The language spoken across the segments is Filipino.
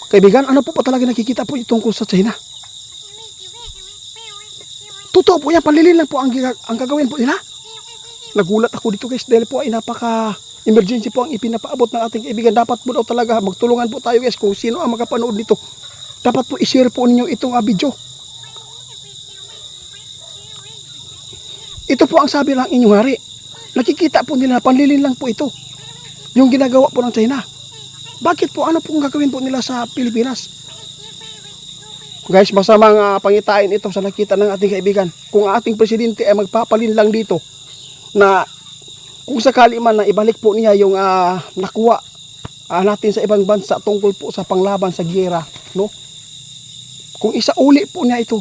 Kaibigan, ano po talaga nakikita po tungkol sa China? Totoo po yan, panlilin lang po ang gagawin po nila. Nagulat ako dito guys dahil po ay napaka-emergency po ang ipinapaabot ng ating kaibigan. Dapat po daw talaga magtulungan po tayo guys kung sino ang makapanood nito. Dapat po i-share po ninyo itong video. Ito po ang sabi ng inyong hari. Nakikita po nila, panlilin lang po ito. Yung ginagawa po ng China. Bakit po? Ano pong gagawin po nila sa Pilipinas? Guys, masamang pangitain ito sa nakita ng ating kaibigan. Kung ang ating presidente ay magpapalin lang dito na kung sakali man na ibalik po niya yung nakuha natin sa ibang bansa tungkol po sa panglaban sa giyera, no? Kung isauli po niya ito,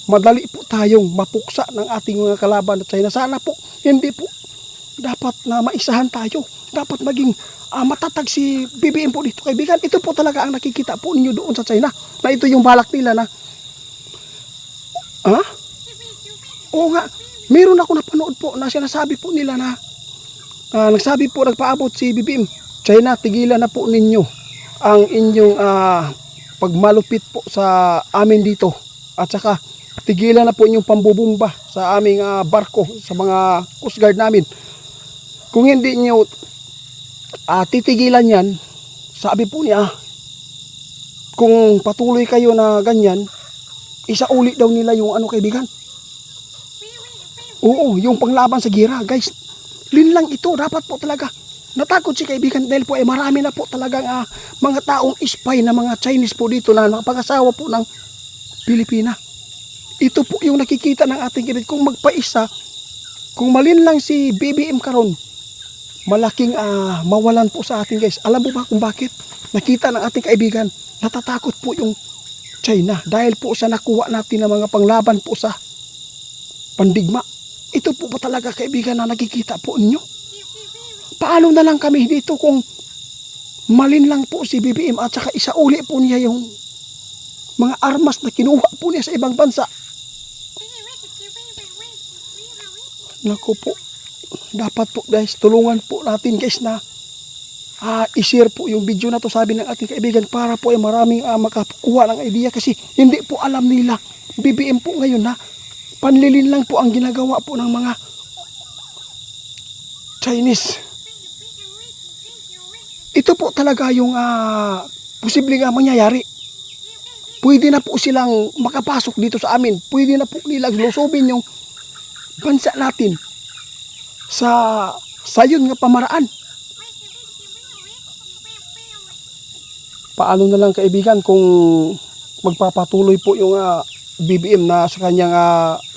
madali po tayong mapuksa ng ating mga kalaban at China. Sana po, hindi po dapat na maisahan tayo. Dapat maging matatag si BBM po dito kaibigan. Ito po talaga ang nakikita po ninyo doon sa China. Na ito yung balak nila na oo nga, meron ako napanood po na sinasabi po nila na nagsabi po, nagpaabot si BBM, China, tigilan na po ninyo ang inyong pagmalupit po sa amin dito. At saka tigilan na po inyong pambubumba sa aming barko, sa mga Coast Guard namin. Kung hindi nyo titigilan yan, sabi po niya, kung patuloy kayo na ganyan, isauli daw nila yung kaibigan. Oo, yung panglaban sa gira, guys. Linlang ito, dapat po talaga. Natakot si kaibigan dahil po marami na po talagang mga taong spy na mga Chinese po dito na nakapag-asawa po ng Pilipina. Ito po yung nakikita ng ating kaibigan. Kung magpaisa, kung malinlang si BBM karon, malaking mawalan po sa atin guys. Alam mo ba kung bakit? Nakita ng ating kaibigan, natatakot po yung China dahil po sa nakuha natin ng mga panglaban po sa pandigma. Ito po ba talaga kaibigan na nakikita po ninyo? Paano na lang kami dito kung malinlang po si BBM at saka isauli po niya yung mga armas na kinuha po niya sa ibang bansa? Naku po. Dapat po guys, tulungan po natin guys na i-share po yung video na to, sabi ng ating kaibigan, para po ay maraming makakuha ng idea kasi hindi po alam nila BBM po ngayon na panlilin lang po ang ginagawa po ng mga Chinese. Ito po talaga yung posibleng mangyayari. Pwede na po silang makapasok dito sa amin. Pwede na po nilang lusobin yung bansa natin sa yun nga pamaraan. Paano na lang kaibigan kung magpapatuloy po yung BBM na sa kanyang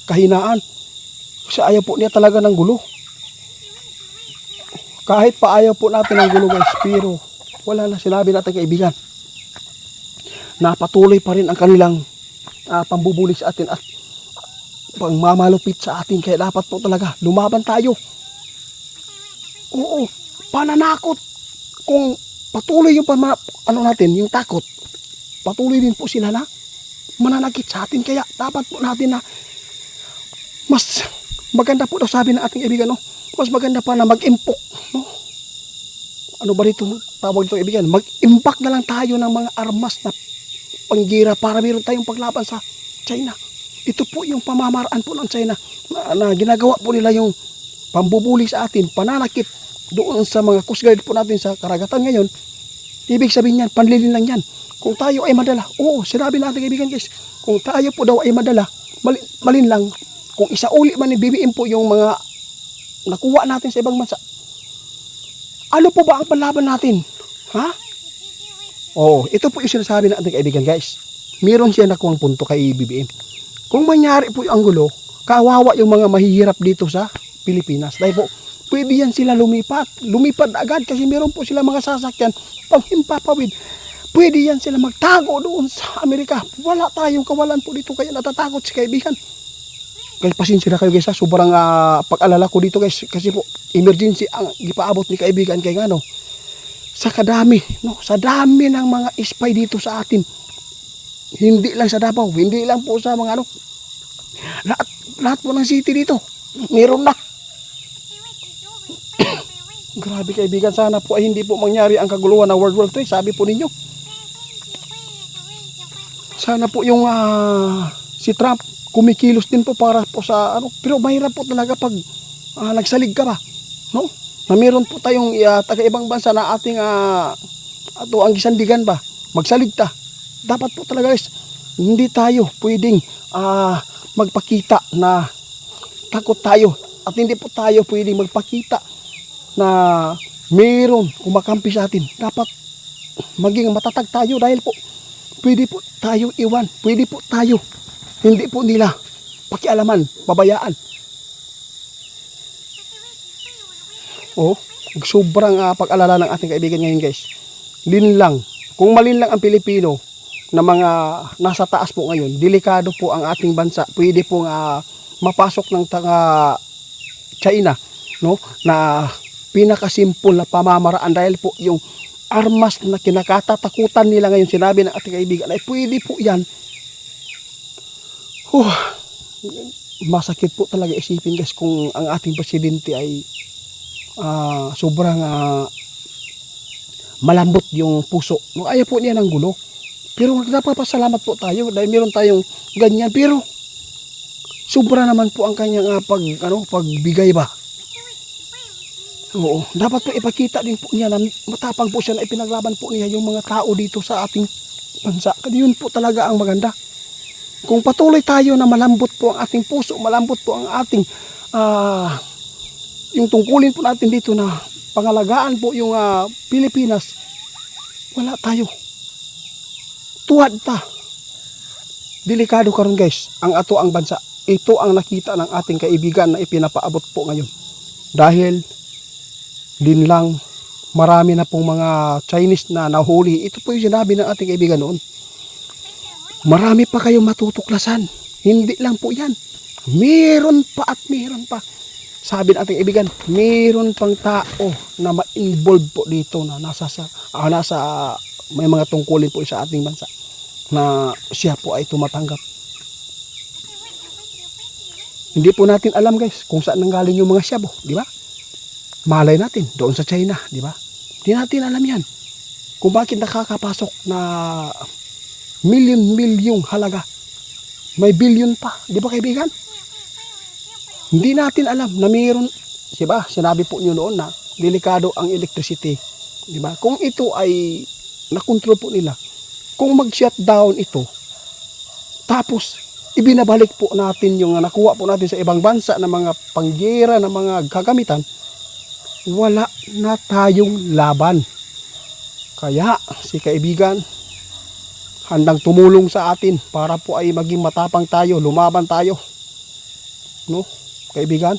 kahinaan? Kasi ayaw po niya talaga ng gulo. Kahit pa ayaw po natin ng gulo guys, pero wala na, sinabi natin kaibigan, napatuloy pa rin ang kanilang pambubuli sa atin at pangmamalupit sa atin. Kaya dapat po talaga lumaban tayo. Oo, pananakot. Kung patuloy yung natin, yung takot, patuloy din po sila na mananakit sa atin. Kaya dapat po natin na mas maganda po daw, sabi ng ating kaibigan, no? Mas maganda pa na mag-impok, no? Ano ba dito tawag dito kaibigan? Mag-impact na lang tayo ng mga armas na panggira para meron tayong paglaban sa China. Ito po yung pamamaraan po ng China na ginagawa po nila, yung pambubuli sa atin, pananakit doon sa mga Coast Guard po natin sa karagatan ngayon. Ibig sabihin yan, panlilin lang yan. Kung tayo ay madala, oo, sinabi natin kaibigan guys, kung tayo po daw ay madala, malin lang. Kung isauli man ni BBM po yung mga nakuha natin sa ibang bansa, ano po ba ang panlaban natin? Ha? Oo, ito po yung sinasabi natin kaibigan guys. Meron siya nakuhang punto kay BBM. Kung mangyari po yung gulo, kawawa yung mga mahihirap dito sa Pilipinas. Dahil po, pwede yan sila lumipad agad kasi meron po sila mga sasakyan panghimpapawid. Pwede yan sila magtago doon sa Amerika. Wala tayong kawalan po dito, kaya natatakot si kaibigan. Kaya pasensya na kayo guys, sobrang pag-alala ko dito guys, kasi po emergency ang ipaabot ni kaibigan kay ano, sa kadami, no, sa dami ng mga spy dito sa atin. Hindi lang sa Davao, hindi lang po sa mga lahat po ng city dito meron na. Grabe kaibigan, sana po ay hindi po mangyari ang kaguluhan ng World War III, sabi po ninyo. Sana po yung si Trump kumikilos din po para po sa ano, pero mahirap po talaga pag nagsalig ka ba, no? Na meron po tayong taga ibang bansa na ating ato ang gisandigan ba, magsalig ta. Dapat po talaga guys, hindi tayo pwedeng magpakita na takot tayo at hindi po tayo pwedeng magpakita na meron kumakampi sa atin. Dapat maging matatag tayo dahil po pwede po tayo iwan, pwede po tayo hindi po nila pakialaman, babayaan. Sobrang pag-alala ng ating kaibigan ngayon guys. Linlang, kung malinlang ang Pilipino na mga nasa taas po ngayon, delikado po ang ating bansa. Pwede pong mapasok ng China, no, na pinakasimpol na pamamaraan dahil po yung armas na kinakatatakutan nila ngayon, sinabi ng ating kaibigan ay pwede po yan. Masakit po talaga isipin guys kung ang ating presidente ay sobrang malambot yung puso. No, ayaw po niya ng gulo. Pero nagpapasalamat po tayo dahil meron tayong ganyan. Pero sobra naman po ang kanyang pagbigay ba. Oo, dapat po ipakita din po niya na matapang po siya na ipinaglaban po niya yung mga tao dito sa ating bansa. Kasi yun po talaga ang maganda. Kung patuloy tayo na malambot po ang ating puso, malambot po ang ating yung tungkulin po natin dito na pangalagaan po yung Pilipinas, wala tayo. Tuwad ta. Delikado karon guys, ang ato ang bansa. Ito ang nakita ng ating kaibigan na ipinapaabot po ngayon. Dahil linlang marami na pong mga Chinese na nahuli. Ito po yung sinabi ng ating kaibigan noon. Marami pa kayong matutuklasan. Hindi lang po yan. Meron pa at meron pa. Sabi ng ating kaibigan, meron pang tao na ma-involve po dito na nasa may mga tungkulin po sa ating bansa na siya po ay tumatanggap. Hindi po natin alam guys kung saan nanggaling yung mga siyabo, di ba? Malay natin doon sa China, di ba? Hindi natin alam yan. Kung bakit nakakapasok na milyon-milyong halaga. May billion pa, di ba kaibigan? Hindi natin alam na mayroon, diba? Sinabi po niyo noon na delikado ang electricity, di ba? Kung ito ay nakontrol po nila, kung mag-shutdown ito, tapos ibinabalik po natin yung nakuha po natin sa ibang bansa na mga panggera, na mga gagamitan, wala na tayong laban. Kaya si kaibigan handang tumulong sa atin para po ay maging matapang tayo, lumaban tayo. No, kaibigan,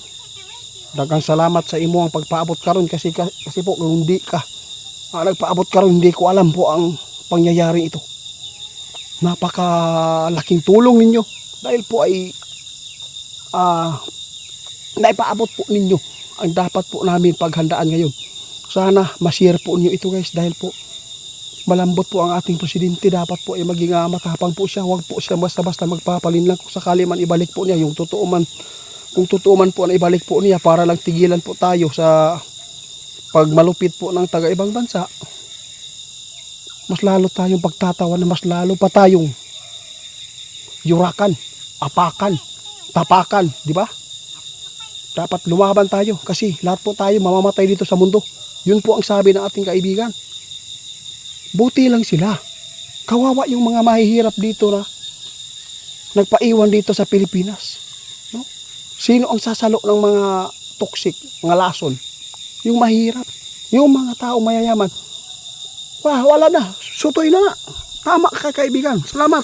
daghang salamat sa imo ang pagpaabot karon kasi po kung hindi ka nagpaabot karon, hindi ko alam po ang pangyayari ito. Napakalaking tulong ninyo dahil po ay naipaabot po ninyo ang dapat po namin paghandaan ngayon. Sana ma-share po niyo ito guys dahil po malambot po ang ating presidente. Dapat po ay maging matapang po siya. Huwag po siya basta-basta magpapalinlang kung sakali man ibalik po niya yung totoo man. Kung totoo man po na ibalik po niya para lang tigilan po tayo sa pagmalupit po ng taga-ibang bansa, mas lalo tayong pagtatawa na mas lalo pa tayong yurakan, apakan, tapakan, di ba? Dapat lumaban tayo kasi lahat po tayo mamamatay dito sa mundo. Yun po ang sabi ng ating kaibigan. Buti lang sila. Kawawa yung mga mahihirap dito na nagpaiwan dito sa Pilipinas. No? Sino ang sasalo ng mga toxic, mga lason? Yung mahirap. Yung mga tao mayayaman. Wala na. Sutoy na nga. Tama ka kaibigan. Salamat.